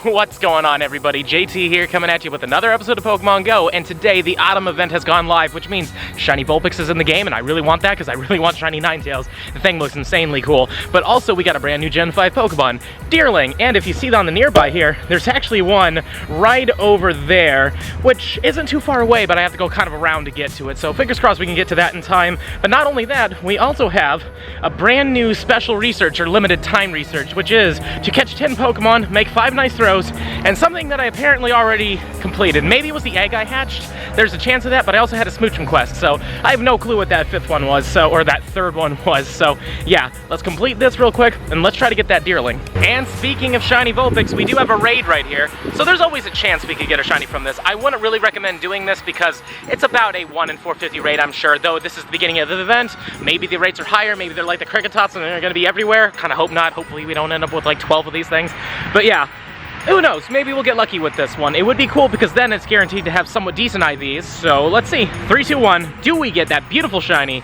What's going on, everybody? JT here, coming at you with another episode of Pokemon Go, and today the Autumn event has gone live, which means Shiny Vulpix is in the game, and I really want that because I really want Shiny Ninetales. The thing looks insanely cool. But also, we got a brand new Gen 5 Pokemon, Deerling, and if you see on the nearby here, there's actually one right over there, which isn't too far away, but I have to go kind of around to get to it, so fingers crossed we can get to that in time. But not only that, we also have a brand new special research, or limited time research, which is to catch 10 Pokemon, make 5 nice throws, and something that I apparently already completed. Maybe it was the egg I hatched. There's a chance of that, but I also had a Smoochum quest, so I have no clue what that 5th one was, or that 3rd one was. So yeah, let's complete this real quick, and let's try to get that Deerling. And speaking of Shiny Vulpix, we do have a raid right here, so there's always a chance we could get a Shiny from this. I wouldn't really recommend doing this because it's about a 1 in 450 raid, I'm sure, though this is the beginning of the event. Maybe the rates are higher, maybe they're like the Cricketots and they're gonna be everywhere. Kinda hope not. Hopefully we don't end up with like 12 of these things. But yeah, who knows, maybe we'll get lucky with this one. It would be cool because then it's guaranteed to have somewhat decent IVs. So let's see, 3, 2, 1, do we get that beautiful Shiny?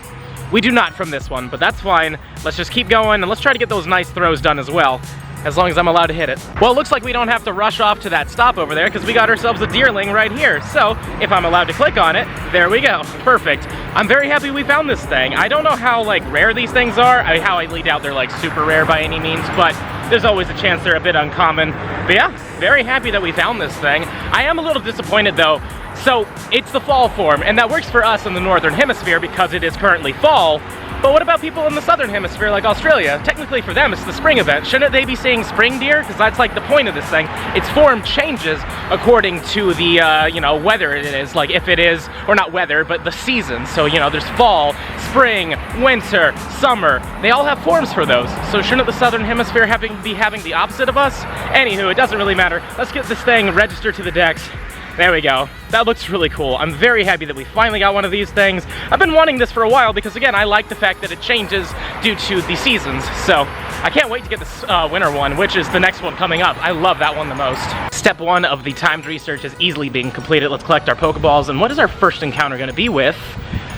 We do not from this one, but that's fine. Let's just keep going and let's try to get those nice throws done as well, as long as I'm allowed to hit it. Well, it looks like we don't have to rush off to that stop over there because we got ourselves a Deerling right here. So if I'm allowed to click on it, there we go, perfect. I'm very happy we found this thing. I don't know how like rare these things are. I highly doubt they're like super rare by any means, but there's always a chance they're a bit uncommon. But yeah, very happy that we found this thing. I am a little disappointed though. So it's the fall form, and that works for us in the Northern Hemisphere because it is currently fall. But what about people in the Southern Hemisphere like Australia? Technically for them it's the spring event. Shouldn't they be seeing spring deer? Because that's like the point of this thing. Its form changes according to the, you know, weather it is. Like if it is, or not weather, but the seasons. So, you know, there's fall, spring, winter, summer. They all have forms for those. So shouldn't the Southern Hemisphere be having the opposite of us? Anywho, it doesn't really matter. Let's get this thing registered to the Dex. There we go. That looks really cool. I'm very happy that we finally got one of these things. I've been wanting this for a while because, again, I like the fact that it changes due to the seasons. So I can't wait to get this winter one, which is the next one coming up. I love that one the most. Step 1 of the timed research is easily being completed. Let's collect our Pokeballs. And what is our first encounter going to be with?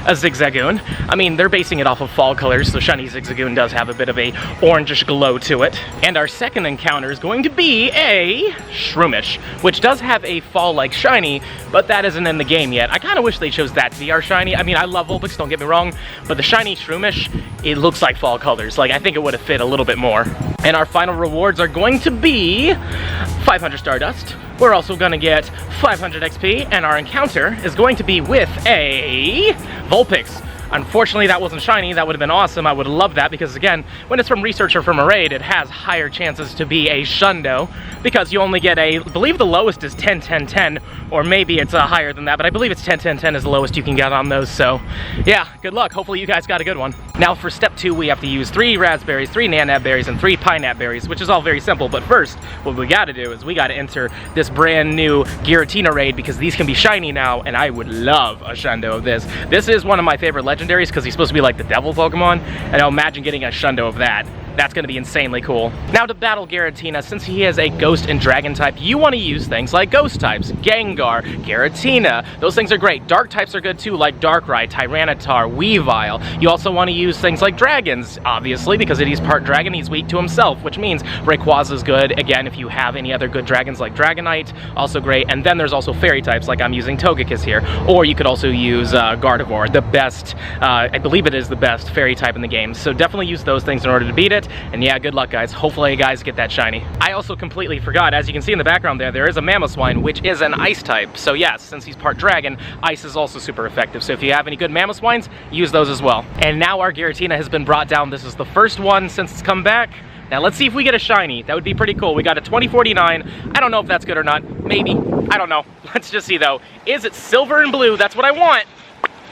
A Zigzagoon. I mean, they're basing it off of fall colors, so Shiny Zigzagoon does have a bit of a orangish glow to it. And our second encounter is going to be a Shroomish, which does have a fall-like shiny, but that isn't in the game yet. I kind of wish they chose that to be our shiny. I mean, I love Vulpix, don't get me wrong, but the shiny Shroomish, it looks like fall colors. Like, I think it would have fit a little bit more. And our final rewards are going to be 500 Stardust. We're also gonna get 500 XP, and our encounter is going to be with a Vulpix. Unfortunately, that wasn't shiny. That would have been awesome. I would love that because, again, when it's from Research or from a raid, it has higher chances to be a Shundo because you only get I believe the lowest is 10, 10, 10, or maybe it's higher than that, but I believe it's 10, 10, 10 is the lowest you can get on those. So, yeah, good luck. Hopefully you guys got a good one. Now, for step 2, we have to use 3 raspberries, 3 nanab berries, and 3 pineapple berries, which is all very simple. But first, what we got to do is we got to enter this brand new Giratina Raid because these can be shiny now, and I would love a Shundo of this. This is one of my favorite legendaries because he's supposed to be like the devil Pokemon, and I'll imagine getting a Shundo of that. That's going to be insanely cool. Now to battle Garetina, since he has a Ghost and Dragon type, you want to use things like Ghost types. Gengar, Giratina, those things are great. Dark types are good too, like Darkrai, Tyranitar, Weavile. You also want to use things like Dragons, obviously, because he's part Dragon, he's weak to himself, which means Rayquaza is good. Again, if you have any other good Dragons like Dragonite, also great. And then there's also Fairy types, like I'm using Togekiss here. Or you could also use Gardevoir, the best, I believe it is the best Fairy type in the game. So definitely use those things in order to beat it. And yeah, good luck, guys. Hopefully you guys get that shiny. I also completely forgot, as you can see in the background there is a Mamoswine, which is an ice type. So yes, since he's part dragon, ice is also super effective. So if you have any good Mamoswines, use those as well. And now our Giratina has been brought down. This is the first one since it's come back. Now let's see if we get a shiny. That would be pretty cool. We got a 2049. I don't know if that's good or not. Maybe. I don't know. Let's just see though. Is it silver and blue? That's what I want.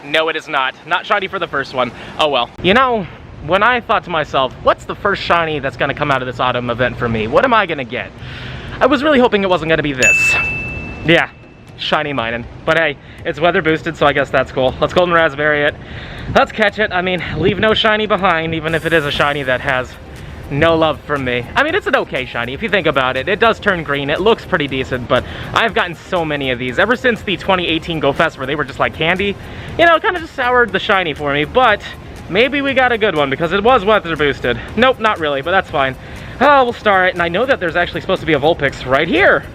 No, it is not. Not shiny for the first one. Oh well. You know, when I thought to myself, what's the first shiny that's going to come out of this autumn event for me? What am I going to get? I was really hoping it wasn't going to be this. Yeah, shiny Minun. But hey, it's weather boosted, so I guess that's cool. Let's golden raspberry it. Let's catch it. I mean, leave no shiny behind, even if it is a shiny that has no love from me. I mean, it's an okay shiny, if you think about it. It does turn green. It looks pretty decent, but I've gotten so many of these. Ever since the 2018 Go Fest, where they were just like candy, you know, it kind of just soured the shiny for me, but maybe we got a good one because it was weather boosted. Nope, not really, but that's fine. Oh, we'll start, and I know that there's actually supposed to be a Vulpix right here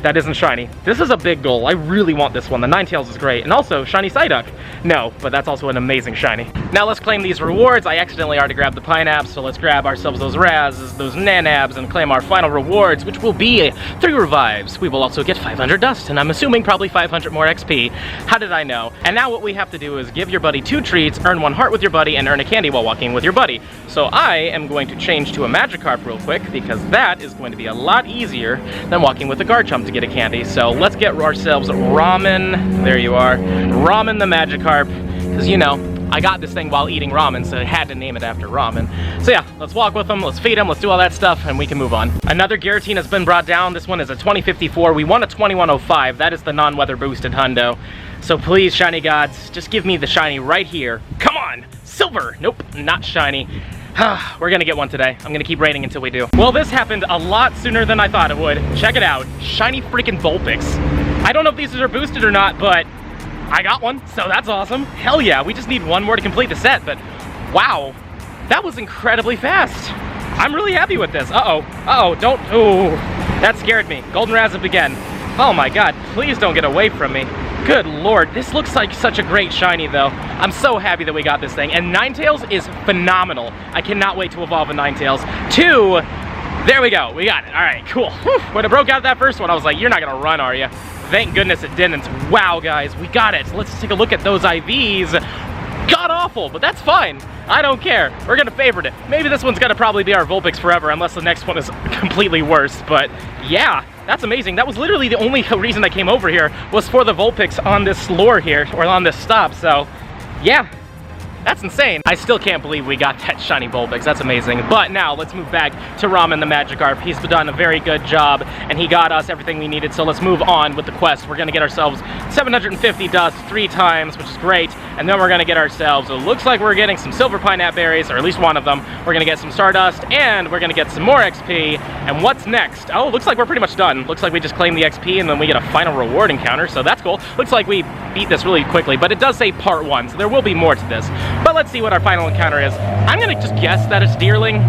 that isn't shiny. This is a big goal. I really want this one. The Ninetales is great. And also, shiny Psyduck. No, but that's also an amazing shiny. Now let's claim these rewards. I accidentally already grabbed the Pineapps, so let's grab ourselves those Razzes, those Nanabs, and claim our final rewards, which will be 3 revives. We will also get 500 dust, and I'm assuming probably 500 more XP. How did I know? And now what we have to do is give your buddy 2 treats, earn 1 heart with your buddy, and earn a candy while walking with your buddy. So I am going to change to a Magikarp real quick, because that is going to be a lot easier than walking with a Garchomp to get a candy. So let's get ourselves ramen. There you are. Ramen the Magikarp. Because, you know, I got this thing while eating ramen, so I had to name it after ramen. So yeah, let's walk with them, let's feed them, let's do all that stuff, and we can move on. Another Giratina has been brought down. This one is a 2054. We want a 2105. That is the non-weather boosted hundo. So please, shiny gods, just give me the shiny right here. Come on! Silver! Nope, not shiny. We're gonna get one today. I'm gonna keep raiding until we do. Well, this happened a lot sooner than I thought it would. Check it out. Shiny freaking Vulpix. I don't know if these are boosted or not, but I got one, so that's awesome. Hell yeah, we just need 1 more to complete the set, but wow, that was incredibly fast. I'm really happy with this. Don't, ooh, that scared me. Golden Razip again. Oh my god, please don't get away from me. Good lord, this looks like such a great shiny though. I'm so happy that we got this thing, and Ninetales is phenomenal. I cannot wait to evolve a Ninetales. 2, there we go, we got it. All right, cool. Whew. When I broke out that first one, I was like, you're not gonna run, are you? Thank goodness it didn't. Wow, guys, we got it. Let's take a look at those IVs. God awful, but that's fine. I don't care. We're gonna favorite it. Maybe this one's gonna probably be our Vulpix forever, unless the next one is completely worse, but yeah, that's amazing. That was literally the only reason I came over here, was for the Vulpix on this lure here, or on this stop, so yeah. That's insane. I still can't believe we got that shiny Vulpix. That's amazing. But now let's move back to Ramen the Magikarp. He's done a very good job, and he got us everything we needed. So let's move on with the quest. We're gonna get ourselves 750 dust 3 times, which is great. And then we're gonna get ourselves, it looks like we're getting some silver pineapple berries, or at least one of them. We're gonna get some Stardust, and we're gonna get some more XP. And what's next? Oh, looks like we're pretty much done. Looks like we just claim the XP, and then we get a final reward encounter, so that's cool. Looks like we beat this really quickly, but it does say part 1, so there will be more to this. But let's see what our final encounter is. I'm gonna just guess that it's Deerling.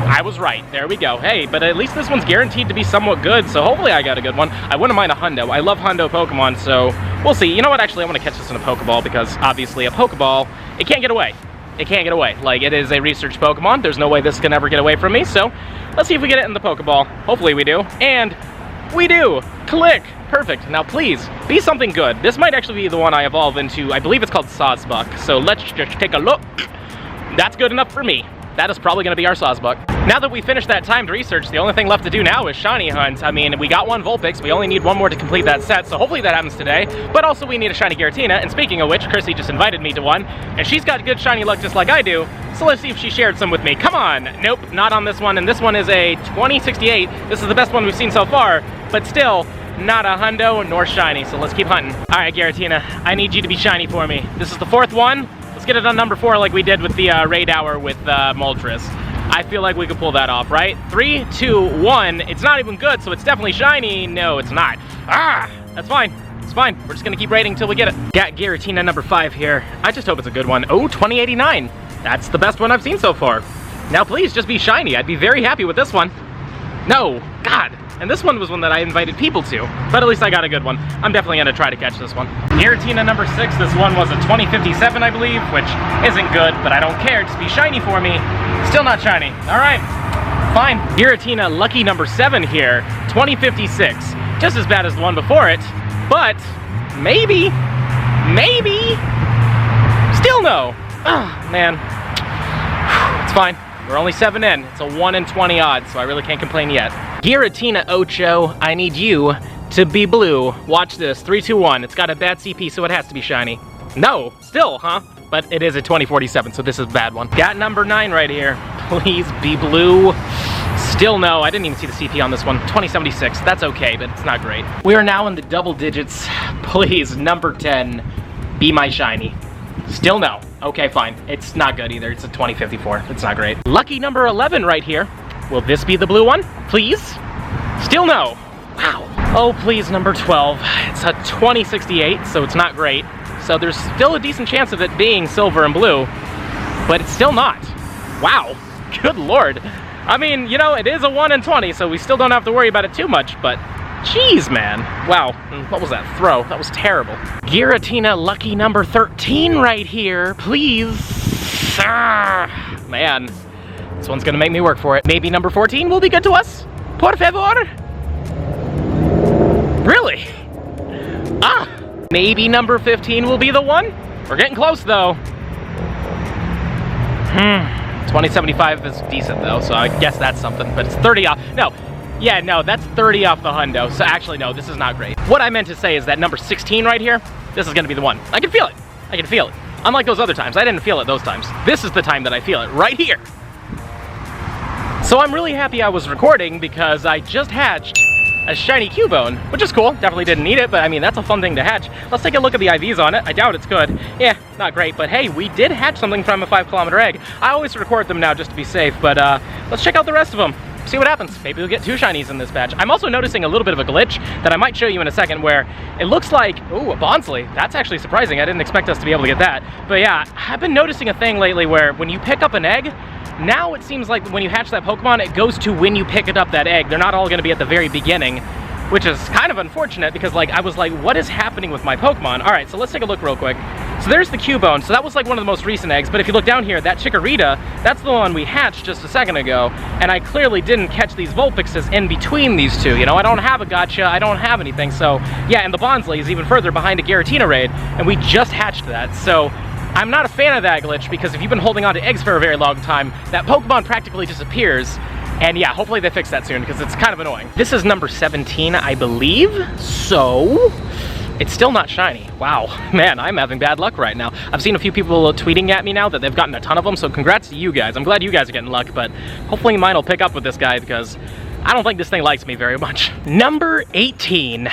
I was right. There we go. Hey, but at least this one's guaranteed to be somewhat good, so hopefully I got a good one. I wouldn't mind a hundo. I love hundo Pokemon, so we'll see. You know what? Actually, I want to catch this in a Pokeball, because obviously a Pokeball, it can't get away. It can't get away. Like, it is a research Pokemon. There's no way this can ever get away from me, so let's see if we get it in the Pokeball. Hopefully we do. And we do. Click. Perfect. Now please, be something good. This might actually be the one I evolve into. I believe it's called Sawsbuck. So let's just take a look. That's good enough for me. That is probably going to be our Sawsbuck. Now that we finished that timed research, the only thing left to do now is shiny hunt. I mean, we got 1 Vulpix. We only need 1 more to complete that set, so hopefully that happens today. But also we need a shiny Giratina, and speaking of which, Chrissy just invited me to one, and she's got good shiny luck just like I do, so let's see if she shared some with me. Come on! Nope, not on this one, and this one is a 2068. This is the best one we've seen so far, but still, not a hundo nor shiny, so let's keep hunting. All right, Giratina, I need you to be shiny for me. This is the 4th one. Let's get it on number 4 like we did with the raid hour with Moltres. I feel like we could pull that off, right? 3, 2, 1. It's not even good, so it's definitely shiny. No, it's not. Ah, that's fine. It's fine. We're just gonna keep raiding until we get it. Got Giratina number 5 here. I just hope it's a good one. Oh, 2089. That's the best one I've seen so far. Now please, just be shiny. I'd be very happy with this one. No, God. And this one was one that I invited people to, but at least I got a good one. I'm definitely gonna try to catch this one. Giratina number 6, this one was a 2057, I believe, which isn't good, but I don't care, just be shiny for me. Still not shiny, all right, fine. Giratina lucky number 7 here, 2056. Just as bad as the one before it, but maybe, still no. Ah, man, it's fine. We're only 7 in. It's a 1 in 20 odds, so I really can't complain yet. Giratina Ocho, I need you to be blue. Watch this, 3, 2, 1. It's got a bad CP, so it has to be shiny. No, still, huh? But it is a 2047, so this is a bad one. Got number 9 right here. Please be blue. Still no, I didn't even see the CP on this one. 2076, that's okay, but it's not great. We are now in the double digits. Please, number 10, be my shiny. Still no. Okay, fine. It's not good either. It's a 2054. It's not great. Lucky number 11 right here. Will this be the blue one? Please? Still no. Wow. Oh, please, number 12. It's a 2068, so it's not great. So there's still a decent chance of it being silver and blue, but it's still not. Wow. Good lord. I mean, you know, it is a 1 in 20, so we still don't have to worry about it too much, but jeez, man. Wow, what was that throw? That was terrible. Giratina lucky number 13 right here, please. Man, this one's gonna make me work for it. Maybe number 14 will be good to us? Por favor? Really? Maybe number 15 will be the one? We're getting close, though. 2075 is decent, though, so I guess that's something, but it's 30 off. No. Yeah, no, that's 30 off the hundo, so actually, no, this is not great. What I meant to say is that number 16 right here, this is gonna be the one. I can feel it. I can feel it. Unlike those other times, I didn't feel it those times. This is the time that I feel it, right here. So I'm really happy I was recording because I just hatched a shiny Cubone, which is cool. Definitely didn't need it, but I mean, that's a fun thing to hatch. Let's take a look at the IVs on it. I doubt it's good. Yeah, not great, but hey, we did hatch something from a 5-kilometer egg. I always record them now just to be safe, but let's check out the rest of them. See what happens. Maybe we'll get 2 shinies in this batch. I'm also noticing a little bit of a glitch that I might show you in a second where it looks like, ooh, a Bonsley. That's actually surprising. I didn't expect us to be able to get that. But yeah, I've been noticing a thing lately where when you pick up an egg, now it seems like when you hatch that Pokemon, it goes to when you pick it up that egg. They're not all gonna be at the very beginning, which is kind of unfortunate because like I was like, what is happening with my Pokemon? All right, so let's take a look real quick. So there's the Cubone, so that was like one of the most recent eggs, but if you look down here, that Chikorita, that's the one we hatched just a second ago, and I clearly didn't catch these Vulpixes in between these two, you know? I don't have a gotcha, I don't have anything, so yeah, and the Bonsley is even further behind a Giratina Raid, and we just hatched that, so I'm not a fan of that glitch because if you've been holding on to eggs for a very long time, that Pokemon practically disappears. And yeah, hopefully they fix that soon because it's kind of annoying. This is number 17, I believe. So, it's still not shiny. Wow, man, I'm having bad luck right now. I've seen a few people tweeting at me now that they've gotten a ton of them, so congrats to you guys. I'm glad you guys are getting luck, but hopefully mine will pick up with this guy because I don't think this thing likes me very much. Number 18.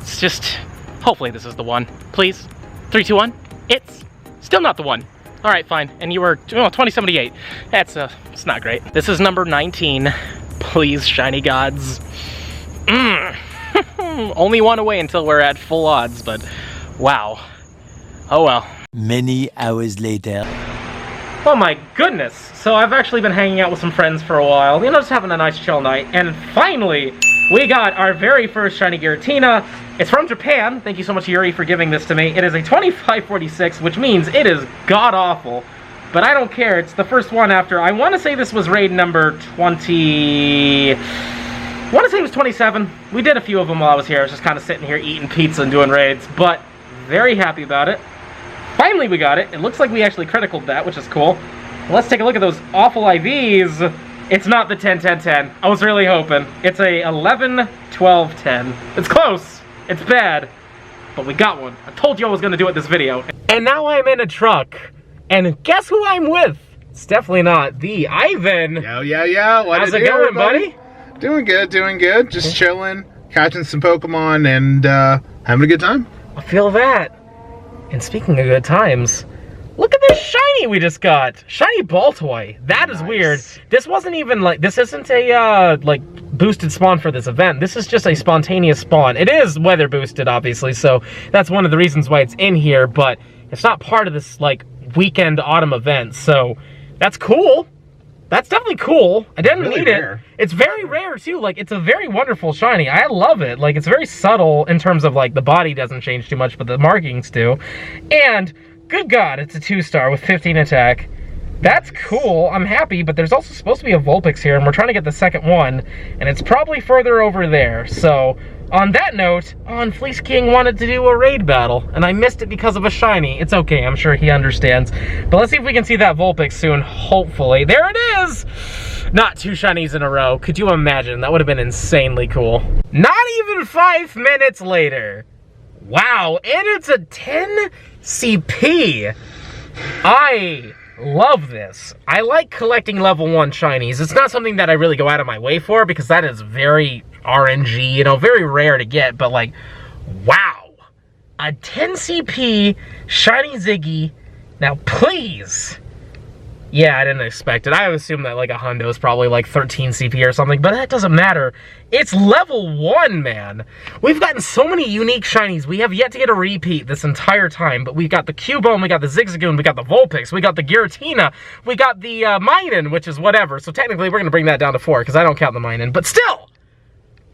It's just, hopefully this is the one. Please, 3, 2, 1. It's still not the one. All right, fine. And you were 2078. That's it's not great. This is number 19. Please, shiny gods. Only one away until we're at full odds, but wow. Oh well. Many hours later. Oh my goodness. So I've actually been hanging out with some friends for a while. You know, just having a nice chill night. And finally, we got our very first shiny Giratina. It's from Japan. Thank you so much, Yuri, for giving this to me. It is a 2546, which means it is god-awful. But I don't care. It's the first one after, I want to say this was raid number 20... I want to say it was 27. We did a few of them while I was here. I was just kind of sitting here eating pizza and doing raids. But very happy about it. Finally, we got it. It looks like we actually criticaled that, which is cool. Let's take a look at those awful IVs. It's not the 10-10-10. I was really hoping. It's a 11-12-10. It's close. It's bad. But we got one. I told you I was going to do it this video. And now I'm in a truck. And guess who I'm with? It's definitely not the Ivan. Yo. How's it going, buddy? Doing good. Just chilling, catching some Pokemon, and having a good time. I feel that. And speaking of good times, look at this shiny we just got. Shiny Baltoy. That is weird. This wasn't even like, this isn't a like boosted spawn for this event. This is just a spontaneous spawn. It is weather boosted, obviously, so that's one of the reasons why it's in here, but it's not part of this like weekend autumn event, so that's cool. That's definitely cool. I didn't need it. It's very rare too. Like, it's a very wonderful shiny. I love it. Like, it's very subtle in terms of like the body doesn't change too much, but the markings do. And good God, it's a 2-star with 15 attack. That's cool. I'm happy, but there's also supposed to be a Vulpix here, and we're trying to get the second one, and it's probably further over there. So, on that note, Fleece King wanted to do a raid battle, and I missed it because of a shiny. It's okay, I'm sure he understands. But let's see if we can see that Vulpix soon, hopefully. There it is! Not 2 shinies in a row. Could you imagine? That would have been insanely cool. Not even 5 minutes later. Wow, and it's a 10 CP. I love this. I like collecting level 1 shinies. It's not something that I really go out of my way for because that is very RNG, you know, very rare to get, but like, wow. A 10 CP shiny Ziggy. Now please, Yeah, I didn't expect it. I assumed that like a hundo is probably like 13 CP or something, but that doesn't matter. It's level 1, man. We've gotten so many unique shinies. We have yet to get a repeat this entire time, but we've got the Cubone, we got the Zigzagoon, we got the Vulpix, we got the Giratina, we got the Minun, which is whatever. So technically we're gonna bring that down to 4 because I don't count the Minun, but still,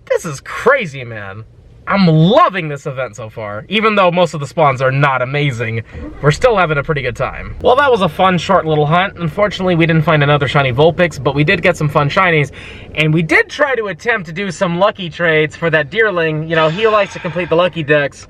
this is crazy, man. I'm loving this event so far. Even though most of the spawns are not amazing, we're still having a pretty good time. Well, that was a fun, short little hunt. Unfortunately, we didn't find another shiny Vulpix, but we did get some fun shinies. And we did try to attempt to do some lucky trades for that Deerling. You know, he likes to complete the lucky decks.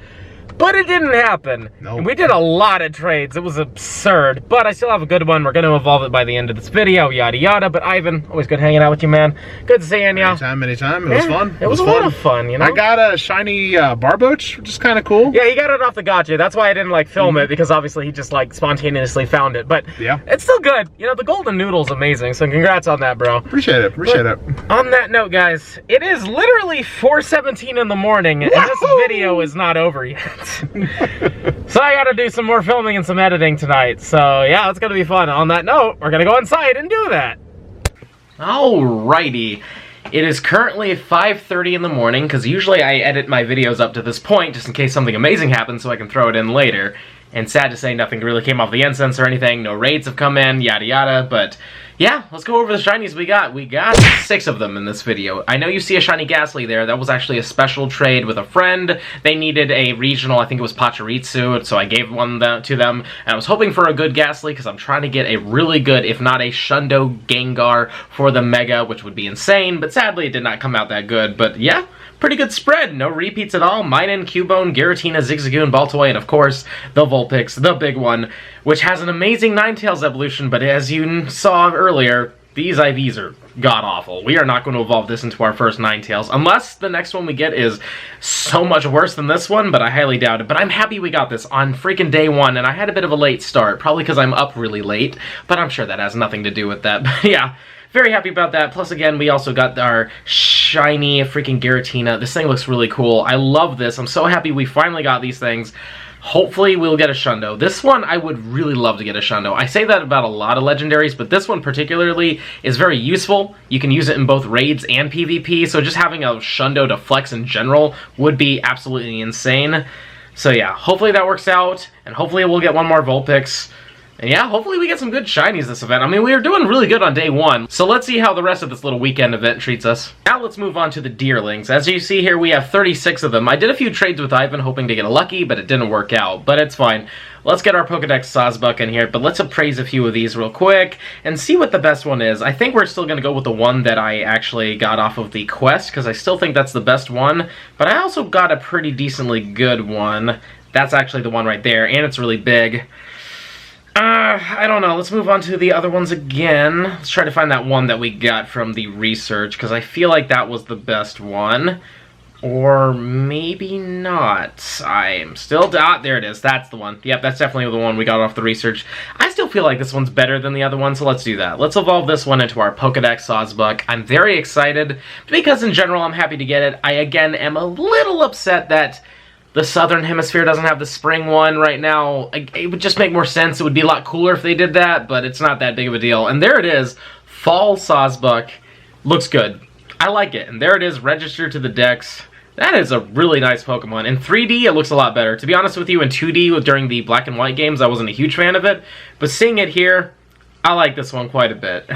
But it didn't happen. Nope. And we did a lot of trades. It was absurd. But I still have a good one. We're going to evolve it by the end of this video, yada yada. But Ivan, always good hanging out with you, man. Good seeing you. Anytime. It was fun. It was a lot of fun, you know? I got a shiny Barboach, which is kind of cool. Yeah, he got it off the gacha. That's why I didn't like film it, because obviously he just like spontaneously found it. But yeah, it's still good. You know, the golden noodle's amazing. So congrats on that, bro. Appreciate it. On that note, guys, it is literally 4:17 in the morning, and this video is not over yet. So I gotta do some more filming and some editing tonight. So yeah, it's gonna be fun. On that note, we're gonna go inside and do that. Alrighty. It is currently 5:30 in the morning, because usually I edit my videos up to this point just in case something amazing happens so I can throw it in later. And sad to say, nothing really came off the incense or anything. No raids have come in, yada yada. But yeah, let's go over the shinies we got. We got 6 of them in this video. I know you see a shiny Ghastly there. That was actually a special trade with a friend. They needed a regional, I think it was Pachirisu, so I gave one to them. And I was hoping for a good Ghastly because I'm trying to get a really good, if not a Shundo Gengar for the Mega, which would be insane. But sadly, it did not come out that good. But yeah, pretty good spread. No repeats at all. Minun, Cubone, Giratina, Zigzagoon, Baltoy, and of course, the Vulpix, the big one, which has an amazing Ninetales evolution, but as you saw earlier, these IVs are god-awful. We are not going to evolve this into our first Ninetales, unless the next one we get is so much worse than this one, but I highly doubt it. But I'm happy we got this on freaking day 1, and I had a bit of a late start, probably because I'm up really late, but I'm sure that has nothing to do with that. But yeah, very happy about that. Plus, again, we also got our shiny freaking Giratina. This thing looks really cool. I love this. I'm so happy we finally got these things. Hopefully we'll get a Shundo. This one I would really love to get a Shundo. I say that about a lot of legendaries, but this one particularly is very useful. You can use it in both raids and PvP, so just having a Shundo to flex in general would be absolutely insane. So yeah, hopefully that works out, and hopefully we'll get one more Vulpix. And yeah, hopefully we get some good shinies this event. I mean, we are doing really good on day 1, so let's see how the rest of this little weekend event treats us. Now let's move on to the Deerlings. As you see here, we have 36 of them. I did a few trades with Ivan hoping to get a lucky, but it didn't work out. But it's fine. Let's get our Pokedex Sawsbuck in here, but let's appraise a few of these real quick and see what the best one is. I think we're still going to go with the one that I actually got off of the quest, because I still think that's the best one. But I also got a pretty decently good one. That's actually the one right there, and it's really big. I don't know. Let's move on to the other ones again. Let's try to find that one that we got from the research, because I feel like that was the best one. Or maybe not. I am still... Ah, there it is. That's the one. Yep, that's definitely the one we got off the research. I still feel like this one's better than the other one, so let's do that. Let's evolve this one into our Pokedex Sawsbuck. I'm very excited, because in general I'm happy to get it. I, again, am a little upset that the Southern Hemisphere doesn't have the spring one right now. It would just make more sense. It would be a lot cooler if they did that, but it's not that big of a deal. And there it is. Fall Sawsbuck. Looks good. I like it. And there it is, registered to the Dex. That is a really nice Pokemon. In 3D, it looks a lot better. To be honest with you, in 2D, during the black and white games, I wasn't a huge fan of it. But seeing it here, I like this one quite a bit.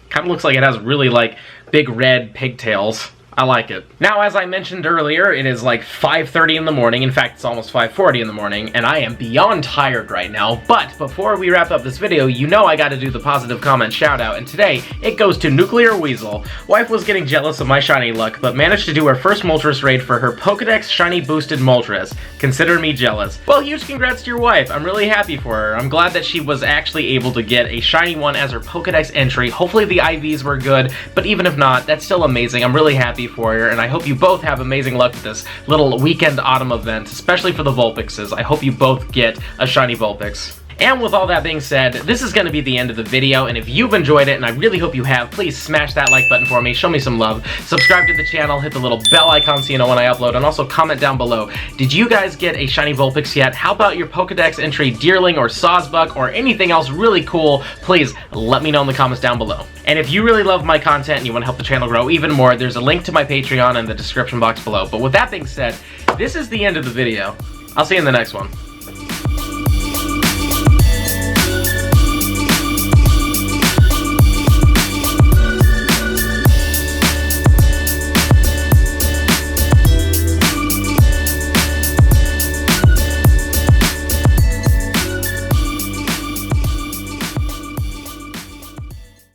Kind of looks like it has really, like, big red pigtails. I like it. Now, as I mentioned earlier, it is like 5:30 in the morning. In fact, it's almost 5:40 in the morning, and I am beyond tired right now. But before we wrap up this video, you know I gotta do the positive comment shout out, and today it goes to Nuclear Weasel. Wife was getting jealous of my shiny luck, but managed to do her first Moltres raid for her Pokedex shiny boosted Moltres. Consider me jealous. Well, huge congrats to your wife. I'm really happy for her. I'm glad that she was actually able to get a shiny one as her Pokedex entry. Hopefully the IVs were good, but even if not, that's still amazing. I'm really happy for you, and I hope you both have amazing luck with this little weekend autumn event, especially for the Vulpixes. I hope you both get a shiny Vulpix. And with all that being said, this is going to be the end of the video, and if you've enjoyed it, and I really hope you have, please smash that like button for me, show me some love, subscribe to the channel, hit the little bell icon so you know when I upload, and also comment down below, did you guys get a Shiny Vulpix yet? How about your Pokedex entry Deerling or Sawsbuck or anything else really cool? Please let me know in the comments down below. And if you really love my content and you want to help the channel grow even more, there's a link to my Patreon in the description box below. But with that being said, this is the end of the video. I'll see you in the next one.